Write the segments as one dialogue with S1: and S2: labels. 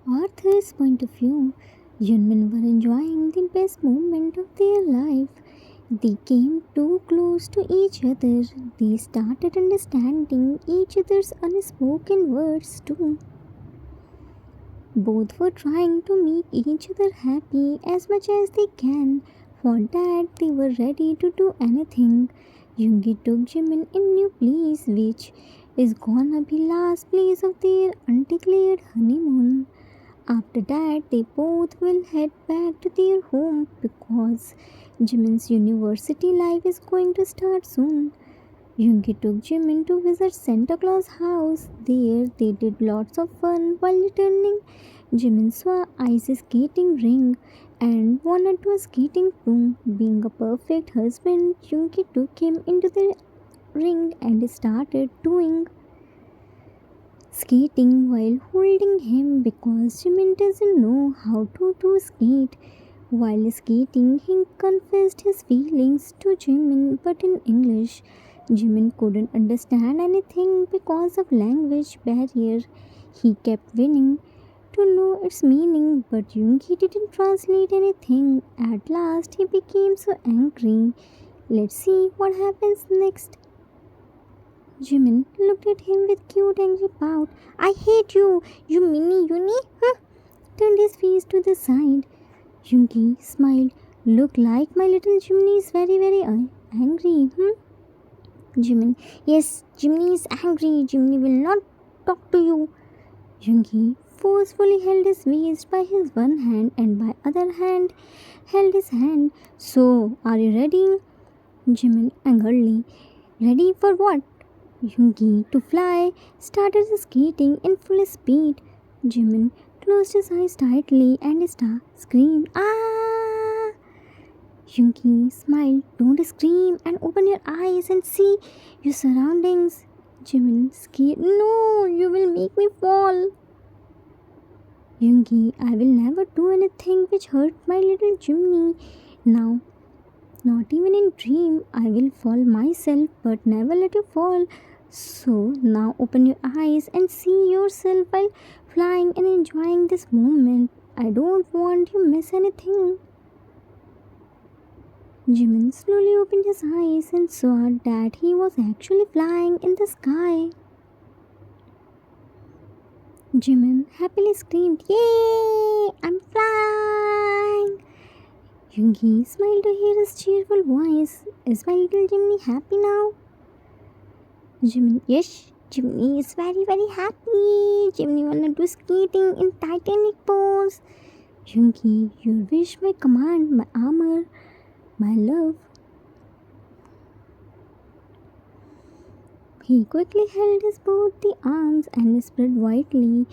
S1: Arthur's point of view, Yunmin were enjoying the best moment of their life. They came too close to each other. They started understanding each other's unspoken words too. Both were trying to make each other happy as much as they can. For that, they were ready to do anything. Yoongi took Jimin in new place, which is gonna be last place of their undeclared honeymoon. After that, they both will head back to their home because Jimin's university life is going to start soon. Yoongi took Jimin to visit Santa Claus house. There, they did lots of fun while returning. Jimin saw ice skating ring and wanted to skating too. Being a perfect husband, Yoongi took him into the ring and started doing skating while holding him because Jimin doesn't know how to do skate. While skating, he confessed his feelings to Jimin but in English. Jimin couldn't understand anything because of language barrier. He kept winning to know its meaning, but Yoongi didn't translate anything. At last, he became so angry. Let's see what happens next. Jimin looked at him with cute angry pout. I hate you, you mini uni! Huh? Turned his face to the side. Yoongi smiled. Look like my little Jimmy is very angry. Jimin. Yes, Jimmy is angry. Jimmy will not talk to you. Yoongi forcefully held his waist by his one hand and by other hand held his hand. So, are you ready? Jimin angrily. Ready for what? Yoongi to fly started skating in full speed. Jimin closed his eyes tightly and screamed, Ah! Yoongi smiled. Don't scream and open your eyes and see your surroundings. Jimin scared. No, you will make me fall. Yoongi, I will never do anything which hurt my little Jimmy. Now, not even in dream, I will fall myself, but never let you fall. So now open your eyes and see yourself while flying and enjoying this moment. I don't want you miss anything. Jimin slowly opened his eyes and saw that he was actually flying in the sky. Jimin happily screamed, Yay! I'm flying! Yoongi smiled to hear his cheerful voice. Is my little Jimmy happy now? Jimin, yes, Jimmy is very happy. Jimmy wanna do skating in Titanic pose. Yoongi, your wish, my command, my armor, my love. He quickly held his both the arms and spread widely.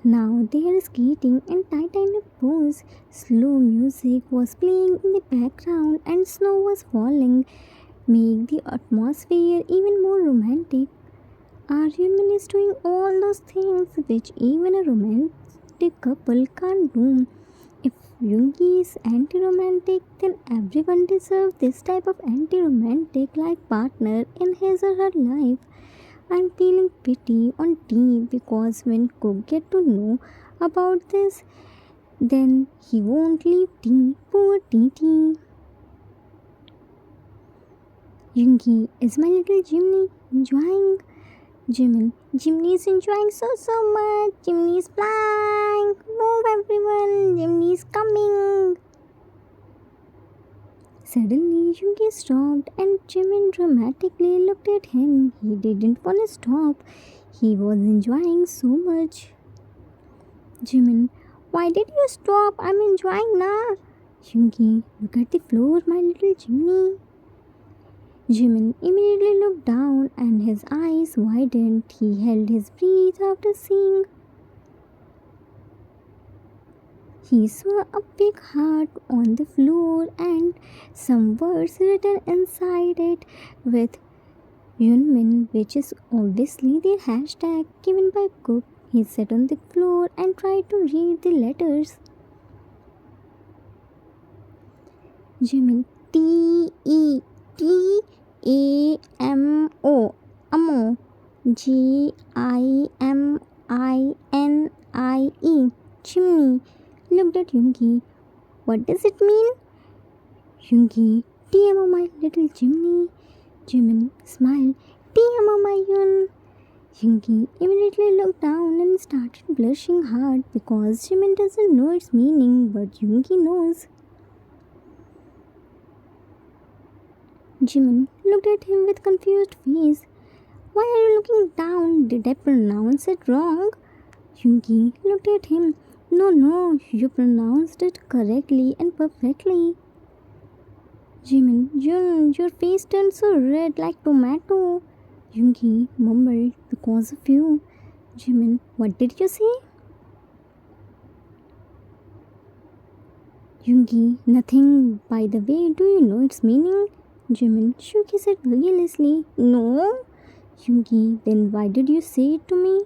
S1: Now they are skating in Titanic pose. Slow music was playing in the background and snow was falling, make the atmosphere even more romantic. Arjun is doing all those things which even a romantic couple can't do. If Yoongi is anti-romantic, then everyone deserves this type of anti-romantic like partner in his or her life. I'm feeling pity on T because when Cook get to know about this, then he won't leave T. Poor TT. Yoongi, is my little Jimmy enjoying? Jimin, Jimmy is enjoying so much. Jimmy is flying. Move everyone. Jimmy is coming. Suddenly, Yoongi stopped and Jimin dramatically looked at him. He didn't want to stop. He was enjoying so much. Jimin, why did you stop? I'm enjoying now. Yoongi, look at the floor, my little Jimmy. Jimin immediately looked down and his eyes widened. He held his breath after seeing. He saw a big heart on the floor and some words written inside it with Yunmin, which is obviously the hashtag given by Cook. He sat on the floor and tried to read the letters. Jimin, T-E-T-A-M-O, Amo, Jimmy, Chimnie. Chimney looked at Yoongi. What does it mean? Yoongi, TMO my little chimney. Jimin smiled. TMO my Yoon. Yoongi immediately looked down and started blushing hard because Jimin doesn't know its meaning, but Yoongi knows. Jimin looked at him with confused face. Why are you looking down? Did I pronounce it wrong? Yoongi looked at him. No, you pronounced it correctly and perfectly. Jimin, Jun, your face turned so red like tomato. Yoongi mumbled, because of you. Jimin, what did you say? Yoongi, nothing. By the way, do you know its meaning? Jimin shook his head vigorously. No. Yoongi, then why did you say it to me?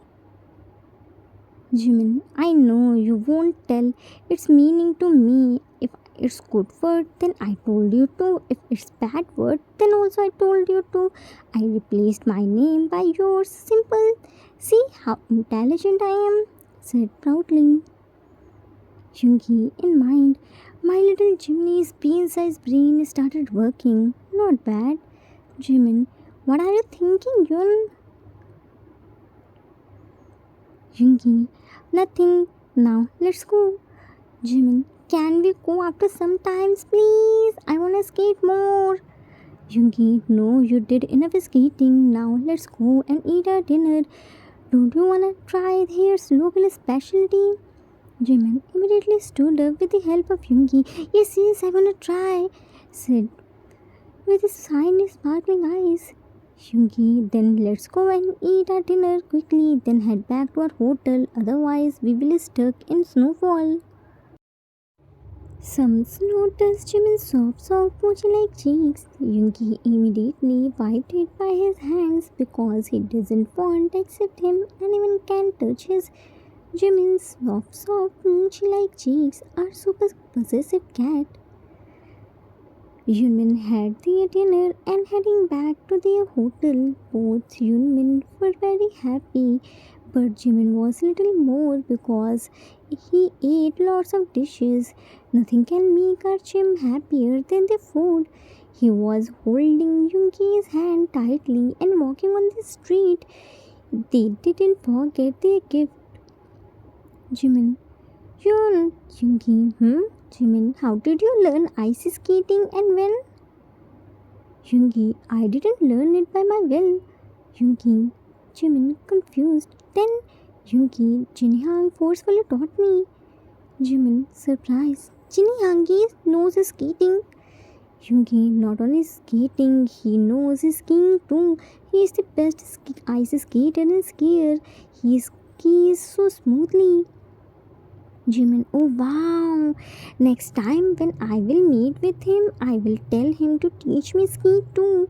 S1: Jimin, I know you won't tell its meaning to me. If it's good word, then I told you to. If it's bad word, then also I told you to. I replaced my name by yours. Simple. See how intelligent I am, said proudly. Yoongi, in mind, my little Jimny's pea-sized brain started working. Not bad. Jimin, what are you thinking, Yun? Yoongi, nothing. Now let's go. Jimin, can we go after some times, please? I wanna skate more. Yoongi, no, you did enough skating. Now let's go and eat our dinner. Don't you wanna try here's local specialty? Jimin immediately stood up with the help of Yoongi. Yes, I wanna try, said with his shiny sparkling eyes. Yoongi, then let's go and eat our dinner quickly, then head back to our hotel. Otherwise, we will be stuck in snowfall. Some snow touched Jimin's soft, mochi-like cheeks. Yoongi immediately wiped it by his hands because he doesn't want to accept him. Anyone can touch his Jimin's soft, mochi-like cheeks are super possessive cat. Yunmin had their dinner and heading back to their hotel. Both Yunmin were very happy, but Jimin was little more because he ate lots of dishes. Nothing can make our Jim happier than the food. He was holding Yoongi's hand tightly and walking on the street. They didn't forget their gift. Jimin, Yoongi, Jimin, how did you learn ice skating and when? Yoongi, I didn't learn it by my will. Yoongi, Jimin, confused. Then, Yoongi, Jinhyang forcefully taught me. Jimin, surprised. Jinhyang knows skating. Yoongi, not only skating, he knows skiing too. He is the best ice skater and skier. He skis so smoothly. Jimin, oh wow! Next time when I will meet with him, I will tell him to teach me ski too.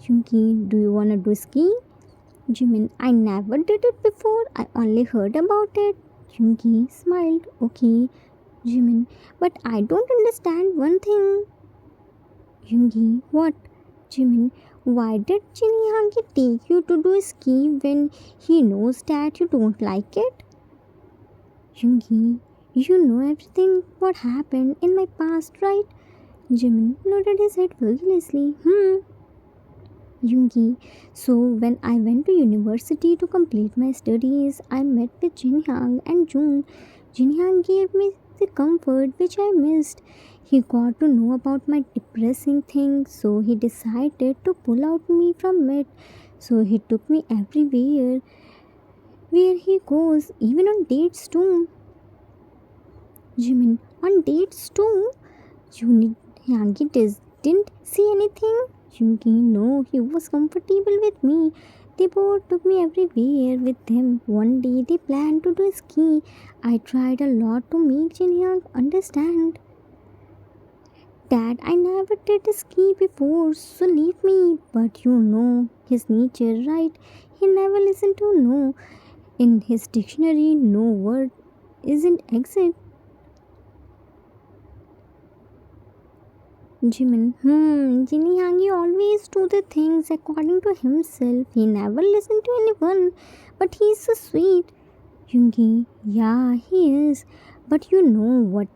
S1: Yoongi, do you wanna do ski? Jimin, I never did it before. I only heard about it. Yoongi smiled. Okay. Jimin, but I don't understand one thing. Yoongi, what? Jimin, why did Jinhyang take you to do ski when he knows that you don't like it? Yoongi, you know everything what happened in my past, right? Jimin nodded his head vigorously. Yoongi, so when I went to university to complete my studies, I met with Jinhyang and June. Jinhyang gave me the comfort which I missed. He got to know about my depressing thing, so he decided to pull out me from it. So he took me everywhere where he goes, even on dates too. Jimin, on dates too? Yoongi didn't see anything. Yoongi, no, he was comfortable with me. They both took me everywhere with them. One day they planned to do ski. I tried a lot to make Jinhyang understand that I never did ski before, so leave me. But you know his nature, right? He never listened to no. In his dictionary, no word isn't exit. Jimin, Jinhyang always do the things according to himself. He never listened to anyone, but he's so sweet. Yoongi, yeah, he is. But you know,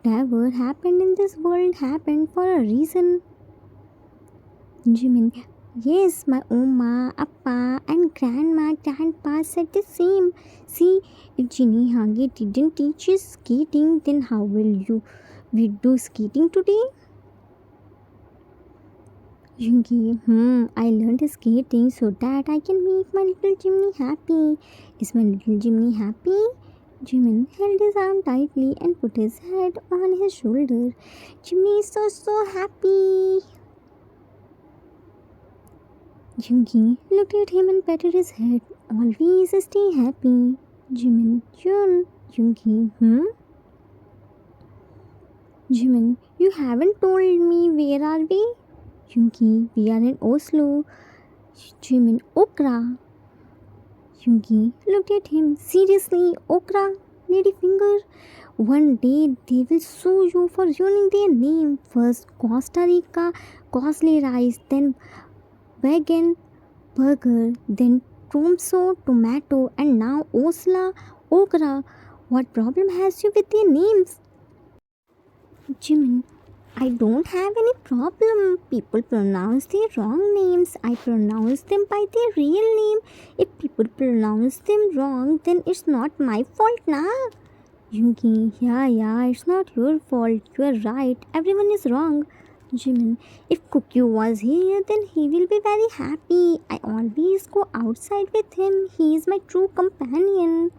S1: whatever happened in this world happened for a reason. Jimin, yes, my Oma, Appa, and Grandma, Grandpa said the same. See, if Jinny Hangi didn't teach you skating, then how will you we do skating today? Jungi, I learned skating so that I can make my little Jimmy happy. Is my little Jimmy happy? Jimin held his arm tightly and put his head on his shoulder. Jimmy is so happy. Jungi looked at him and patted his head. Always stay happy. Jimin, Jungi, Jimin, you haven't told me where are we? Jungi, we are in Oslo. Jimin, Okra. Jungi looked at him. Seriously, Okra, ladyfinger. One day they will sue you for ruining their name. First Costa Rica, costly rice, then vegan burger, then Tromso tomato, and now Osla Okra. What problem has you with their names? Jimin, I don't have any problem. People pronounce their wrong names. I pronounce them by their real name. If people pronounce them wrong, then it's not my fault, nah. Jungi, yeah, it's not your fault. You are right. Everyone is wrong. Jimin, if Kukyu was here, then he will be very happy. I always go outside with him. He is my true companion.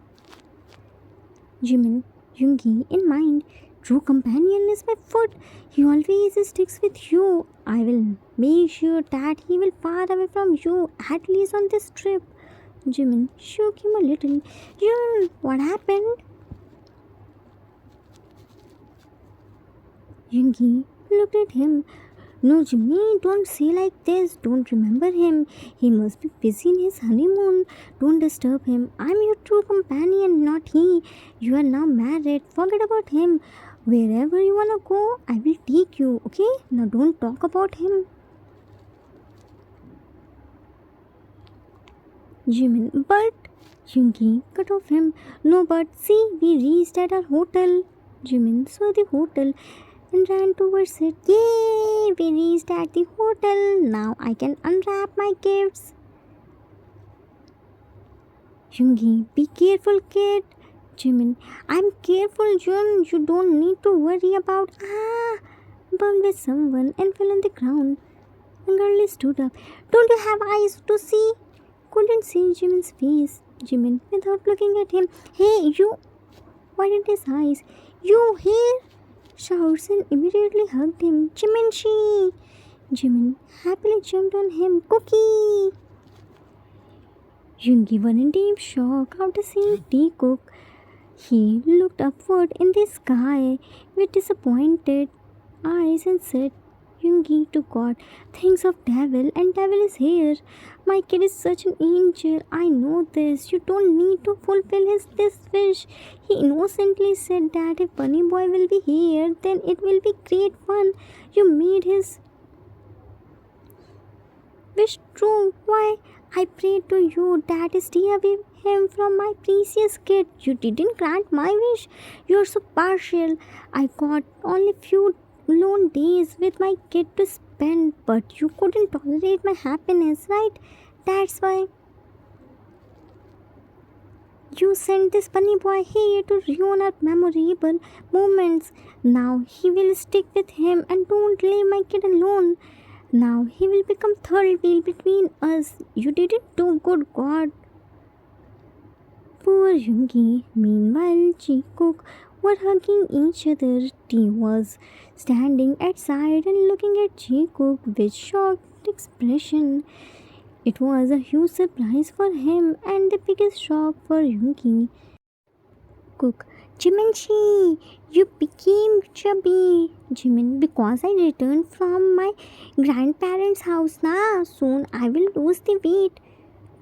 S1: Jimin, Jungi, in mind, true companion is my foot. He always sticks with you. I will make sure that he will far away from you, at least on this trip. Jimin shook him a little. Yun, what happened? Jungi looked at him. No, Jimmy, don't say like this. Don't remember him. He must be busy in his honeymoon. Don't disturb him. I'm your true companion, not he. You are now married. Forget about him. Wherever you wanna go, I will take you, okay? Now don't talk about him. Jimin, but Jungi cut off him. No, but see, we reached at our hotel. Jimin saw the hotel and ran towards it. Yay! We reached at the hotel. Now I can unwrap my gifts. Jungi, be careful, kid. Jimin, I'm careful, Jun. You don't need to worry about. Bumped with someone and fell on the ground. The girl stood up. Don't you have eyes to see? Couldn't see Jimin's face. Jimin, without looking at him, hey, you! Widened his eyes. You here? Shouts and immediately hugged him. Jiminchi! Jimin happily jumped on him. Cookie! Jungi was in deep shock after seeing Teacock. He looked upward in the sky with disappointed eyes and said, Jungi to God, thinks of devil and devil is here. My kid is such an angel. I know this. You don't need to fulfill this wish. He innocently said that if Bunny Boy will be here, then it will be great fun. You made his wish true. Why? I prayed to you that stay away him from my precious kid. You didn't grant my wish. You're so partial. I got only few lone days with my kid to spend, but you couldn't tolerate my happiness, right? That's why you sent this bunny boy here to ruin our memorable moments. Now he will stick with him and don't leave my kid alone. Now he will become third wheel between us. You didn't do good, God. Poor Jungi. Meanwhile, Jikook were hugging each other. T was standing outside and looking at Jikook with shocked expression. It was a huge surprise for him and the biggest shock for Jungi. Cook, Jiminchi, you became chubby. Jimin, because I returned from my grandparents' house now. Soon I will lose the weight.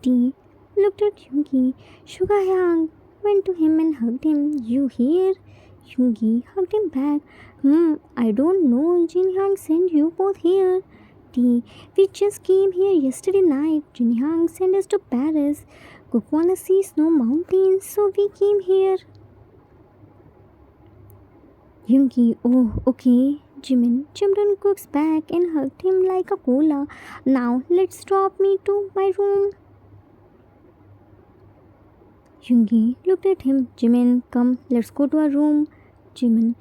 S1: T looked at Jungi. Shugahyang went to him and hugged him. You here? Jungi hugged him back. I don't know. Jinhyang sent you both here. T, we just came here yesterday night. Jinhyang sent us to Paris. Cook wanna see snow mountains, so we came here. Yoongi, oh, okay. Jimin jumped on Cook's back and hugged him like a cola. Now let's drop me to my room. Yoongi looked at him. Jimin, come, let's go to our room. Jimin,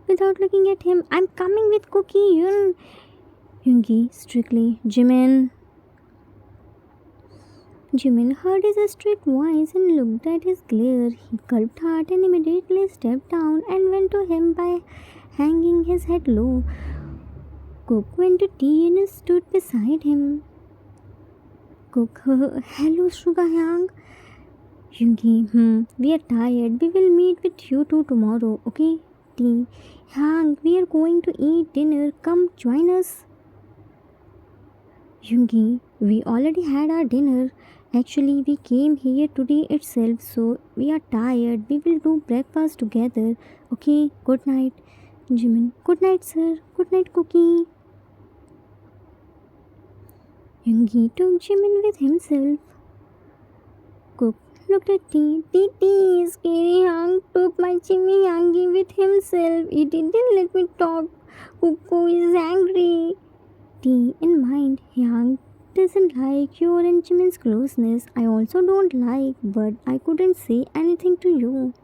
S1: without looking at him, I'm coming with Cookie. Yoongi, strictly, Jimin. Jimin heard his strict voice and looked at his glare. He gulped hard and immediately stepped down and went to him by hanging his head low. Cook went to tea and stood beside him. Cook, hello, Sugayang. Yoongi, we are tired. We will meet with you two tomorrow, okay? Tea, Hang, we are going to eat dinner. Come join us. Yoongi, we already had our dinner. Actually, we came here today itself, so we are tired. We will do breakfast together. Okay, good night. Jimin, good night, sir. Good night, Cookie. Yoongi took Jimin with himself. Cook looked at Tea. Tea, Scary Hang took my Jimmy Yangi with himself. He didn't let me talk. Cuckoo is angry. Tea in mind, Yang doesn't like your and Jimin's closeness. I also don't like, but I couldn't say anything to you.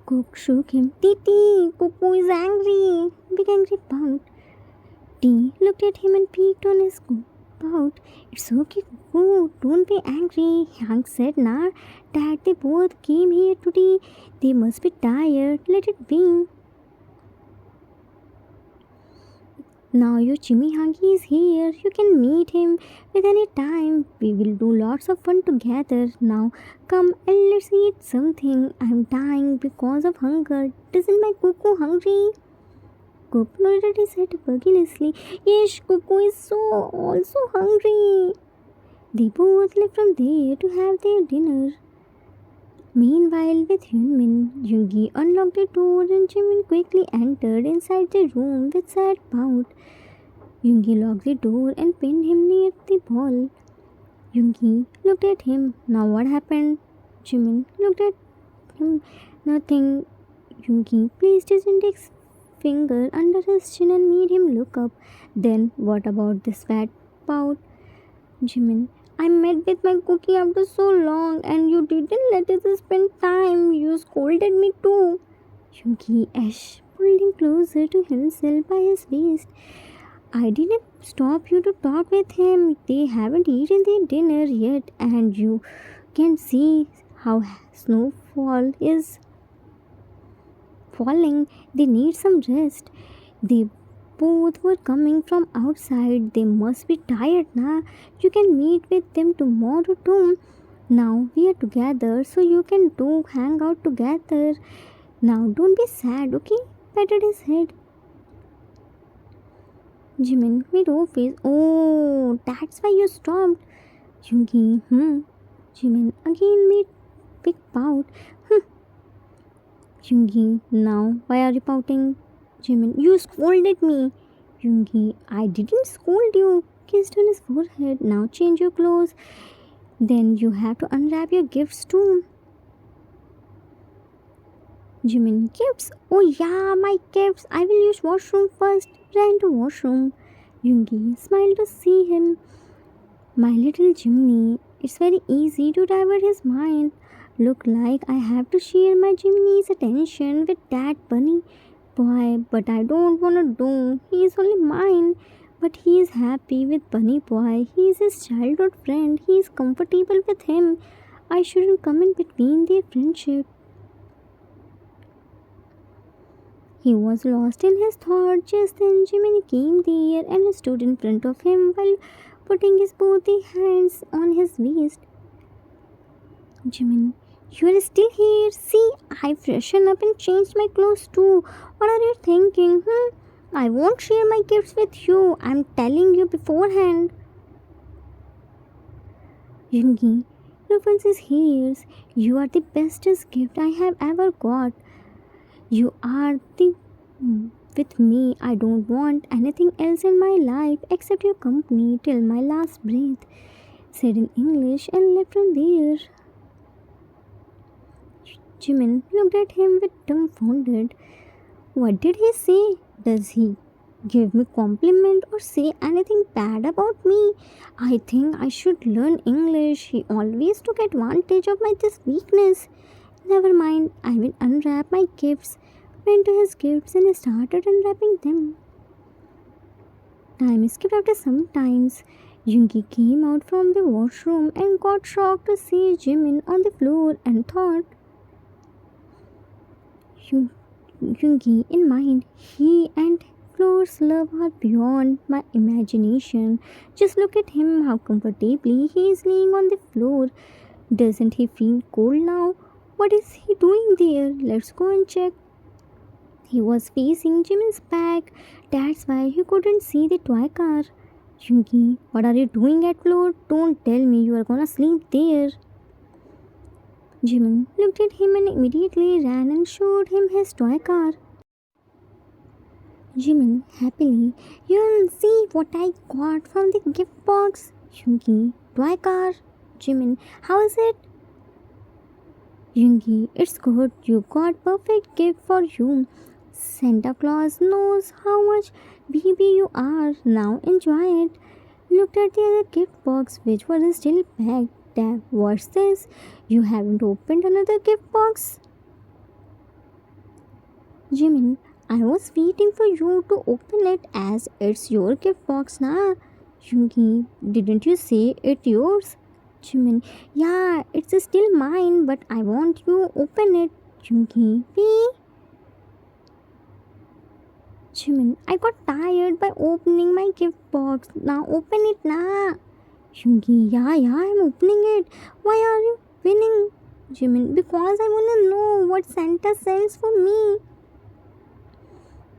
S1: Cook shook him. Tea, Cuckoo is angry. Big angry pout. Tea looked at him and peeked on his pout. It's okay, Cuckoo. Don't be angry. Yang said, nah, that they both came here today. They must be tired. Let it be. Now your Chimihangi is here. You can meet him with any time. We will do lots of fun together. Now come and let's eat something. I'm dying because of hunger. Isn't my Cuckoo hungry? Cook nodded his head bugilessly. Yes, Cuckoo is also hungry. They both left from there to have their dinner. Meanwhile, with Hyunmin, Yoongi unlocked the door and Jimin quickly entered inside the room with sad pout. Yoongi locked the door and pinned him near the wall. Yoongi looked at him. Now what happened? Jimin looked at him. Nothing. Yoongi placed his index finger under his chin and made him look up. Then what about this fat pout? Jimin, I met with my Cookie after so long and you didn't let us spend time. You scolded me too. Yoongi Ash pulled him closer to himself by his waist. I didn't stop you to talk with him. They haven't eaten their dinner yet and you can see how snowfall is falling. They need some rest. They both were coming from outside. They must be tired now. You can meet with them tomorrow too. Now we are together, so you can hang out together. Now don't be sad, okay? Patted his head. Jimin made no face. Oh, that's why you stopped. Yoongi, Jimin again made big pout. Yoongi, now why are you pouting? Jimin, you scolded me. Yoongi, I didn't scold you. Kissed on his forehead. Now change your clothes. Then you have to unwrap your gifts too. Jimin, gifts? Oh yeah, my gifts. I will use washroom first. Ran to washroom. Yoongi smiled to see him. My little Jimmy. It's very easy to divert his mind. Look like I have to share my Jimmy's attention with that bunny boy, but I don't wanna do. He is only mine. But he is happy with Bunny Boy. He is his childhood friend. He is comfortable with him. I shouldn't come in between their friendship. He was lost in his thought. Just then Jiminy came there and stood in front of him while putting his both hands on his waist. Jimin, you are still here. See, I freshened up and changed my clothes too. What are you thinking? I won't share my gifts with you. I'm telling you beforehand. Yoongi ruffles his hairs. You are the bestest gift I have ever got. You are the with me. I don't want anything else in my life except your company till my last breath. said in English and left from there. Jimin looked at him with dumbfounded. What did he say? Does he give me compliment or say anything bad about me? I think I should learn English. He always took advantage of my this weakness. Never mind, I will unwrap my gifts. Went to his gifts and started unwrapping them. Time skipped after some times. Jungi came out from the washroom and got shocked to see Jimin on the floor and thought, Jungi in mind, he and Floor's love are beyond my imagination. Just look at him, how comfortably he is laying on the floor. Doesn't he feel cold now? What is he doing there? Let's go and check. He was facing Jimin's back. That's why he couldn't see the toy car. Jungi, what are you doing at floor? Don't tell me you are gonna sleep there. Jimin looked at him and immediately ran and showed him his toy car. Jimin happily, you'll see what I got from the gift box. Jungi, toy car. Jimin, how is it? Jungi, it's good. You got perfect gift for you. Santa Claus knows how much baby you are. Now enjoy it. Looked at the other gift box, which was still packed. Damn, what's this? You haven't opened another gift box? Jimin, I was waiting for you to open it as it's your gift box now. Jungi, didn't you say it yours? Jimin, yeah, it's still mine, but I want you open it. Jungi, we? Jimin, I got tired by opening my gift box. Now open it now. Jungi, yeah, I'm opening it. Why are you winning? Jimin, because I wanna know what Santa sends for me.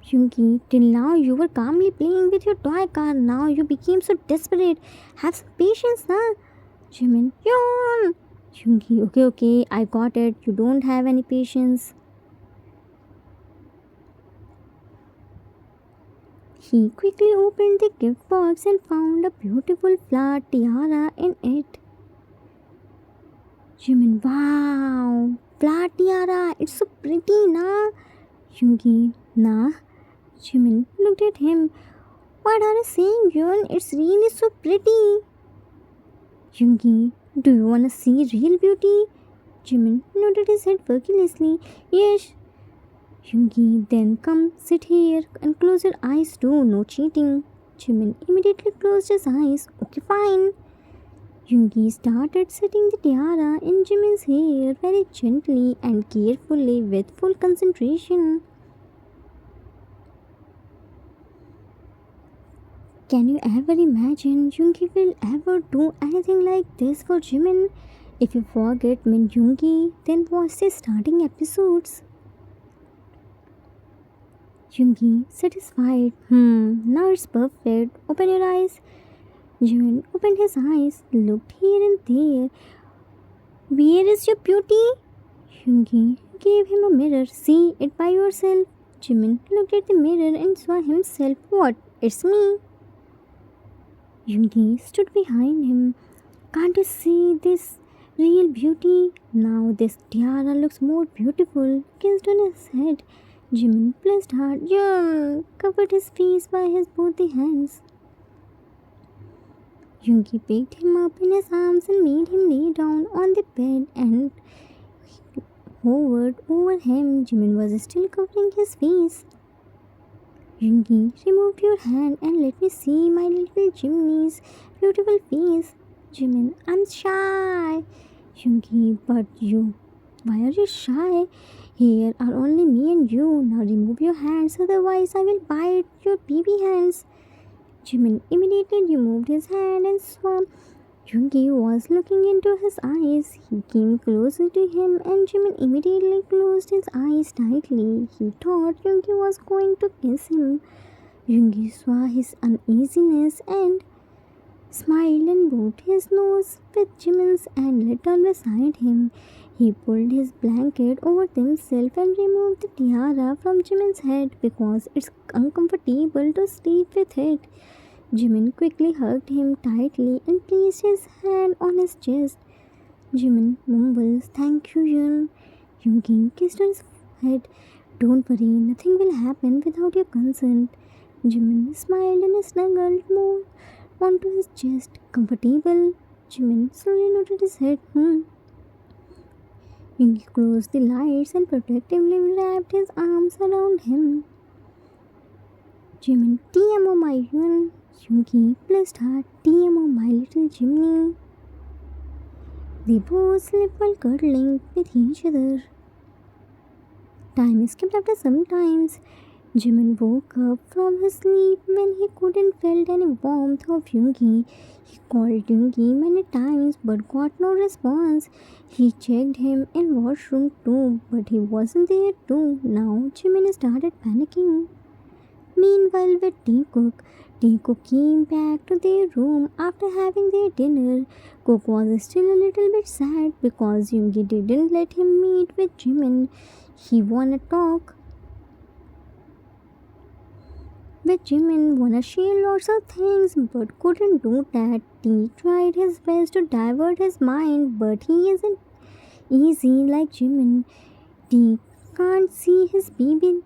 S1: Jungi, till now you were calmly playing with your toy car. Now you became so desperate. Have some patience, huh? Jimin, yawn. Jungi, okay, I got it. You don't have any patience. He quickly opened the gift box and found a beautiful flower tiara in it. Jimin, wow, flower tiara, it's so pretty, na? Jungi, nah. Jimin looked at him. What are you saying, Yun? It's really so pretty. Jungi, do you wanna see real beauty? Jimin nodded his head carelessly. Yes. Jungi, then come sit here and close your eyes too, no cheating. Jimin immediately closed his eyes. Okay, fine. Jungi started setting the tiara in Jimin's hair very gently and carefully with full concentration. Can you ever imagine Jungi will ever do anything like this for Jimin? If you forget Min Jungi, then watch the starting episodes. Jungi, satisfied. Now it's perfect. Open your eyes. Jimin opened his eyes, looked here and there. Where is your beauty? Jungi gave him a mirror. See it by yourself. Jimin looked at the mirror and saw himself. What? It's me. Jungi stood behind him. Can't you see this real beauty? Now this tiara looks more beautiful. Kissed on his head. Jimin pressed hard, covered his face by his both the hands. Jungi picked him up in his arms and made him lay down on the bed and hovered over him. Jimin was still covering his face. Jungi, remove your hand and let me see my little Jiminy's beautiful face. Jimin, I'm shy. Jungi, but you, why are you shy? Here are only me and you. Now remove your hands, otherwise I will bite your baby hands. Jimin immediately removed his hand and saw Jungi was looking into his eyes. He came closer to him and Jimin immediately closed his eyes tightly. He thought Jungi was going to kiss him. Jungi saw his uneasiness and smiled and moved his nose with Jimin's and lay down beside him. He pulled his blanket over himself and removed the tiara from Jimin's head because it's uncomfortable to sleep with it. Jimin quickly hugged him tightly and placed his hand on his chest. Jimin mumbles, "Thank you, Yun." Yoongi kissed his head. "Don't worry, nothing will happen without your consent." Jimin smiled and snuggled more onto his chest. "Comfortable?" Jimin slowly nodded his head. Yoongi closed the lights and protectively wrapped his arms around him. Jimin, "TMO my Yun." Yoongi blessed her. "TMO my little Jimmy." They both slept while cuddling with each other. Time skipped after some times. Jimin woke up from his sleep when he couldn't feel any warmth of Yoongi. He called Yoongi many times but got no response. He checked him in washroom too, but he wasn't there too. Now Jimin started panicking. Meanwhile, with Teacook came back to their room after having their dinner. Cook was still a little bit sad because Yoongi didn't let him meet with Jimin. He wanna talk with Jimin, wanna share lots of things, but couldn't do that. T tried his best to divert his mind, but he isn't easy like Jimin. T can't see his baby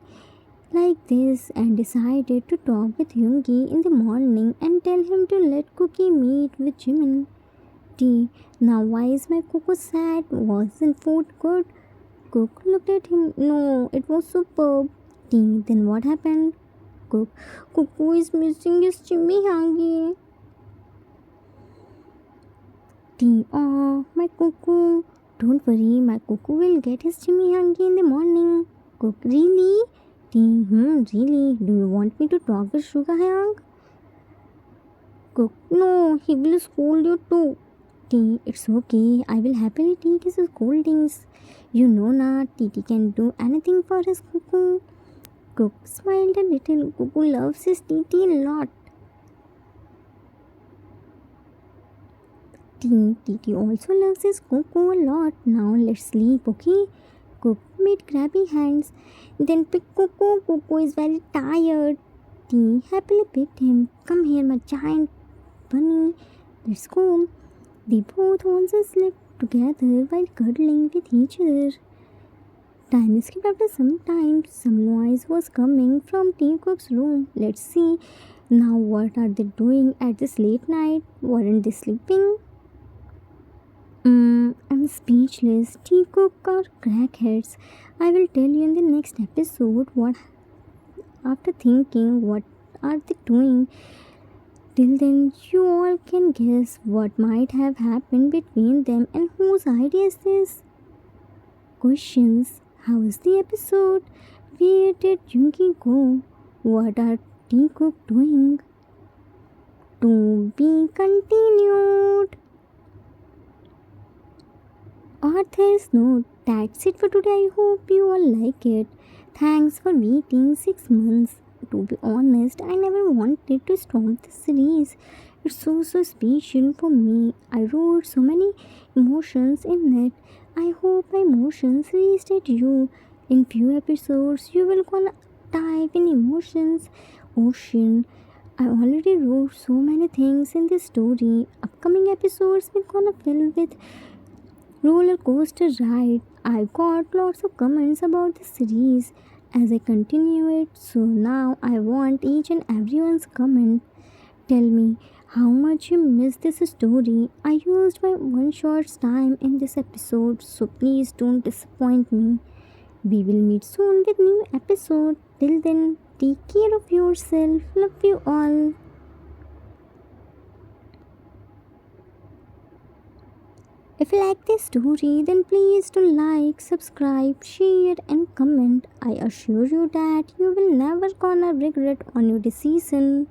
S1: like this and decided to talk with Yoongi in the morning and tell him to let Cookie meet with Jimin. T, now why is my Coco sad? Wasn't food good? Cook looked at him. No, it was superb. T, then what happened? Cook, Cuckoo is missing his chimihangi. T, oh, my Cuckoo. Don't worry, my Cuckoo will get his chimihangi in the morning. Cook, really? T, really? Do you want me to talk with Sugar Hyang? Cook, no, he will scold you too. T, it's okay. I will happily take his scoldings. You know na, Titi can do anything for his Cuckoo. Cook smiled a little. Cuckoo loves his Titi a lot. Titi also loves his Cuckoo a lot. Now let's sleep, okay? Cook made grabby hands. Then pick Cuckoo. Cuckoo is very tired. T happily picked him. Come here, my giant bunny. Let's go. They both also slept together while cuddling with each other. Time skipped after some time. Some noise was coming from Teacook's room. Let's see. Now what are they doing at this late night? Weren't they sleeping? I'm speechless. Teacook are crackheads. I will tell you in the next episode what after thinking what are they doing. Till then, you all can guess what might have happened between them and whose idea is this? Questions. How is the episode? Where did Junki go? What are Teacook doing? To be continued. Author's note. That's it for today. I hope you all like it. Thanks for waiting 6 months. To be honest, I never wanted to stop the series. It's so special for me. I wrote so many emotions in it. I hope my emotions reached at you. In few episodes, you will gonna dive in emotions ocean. I already wrote so many things in this story. Upcoming episodes will gonna fill with roller coaster ride. I got lots of comments about the series as I continue it, so now I want each and everyone's comment. Tell me how much you miss this story. I used my one short time in this episode, so please don't disappoint me. We will meet soon with new episode. Till then, take care of yourself. Love you all. If you like this story, then please do like, subscribe, share, and comment. I assure you that you will never gonna regret on your decision.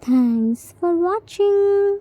S1: Thanks for watching.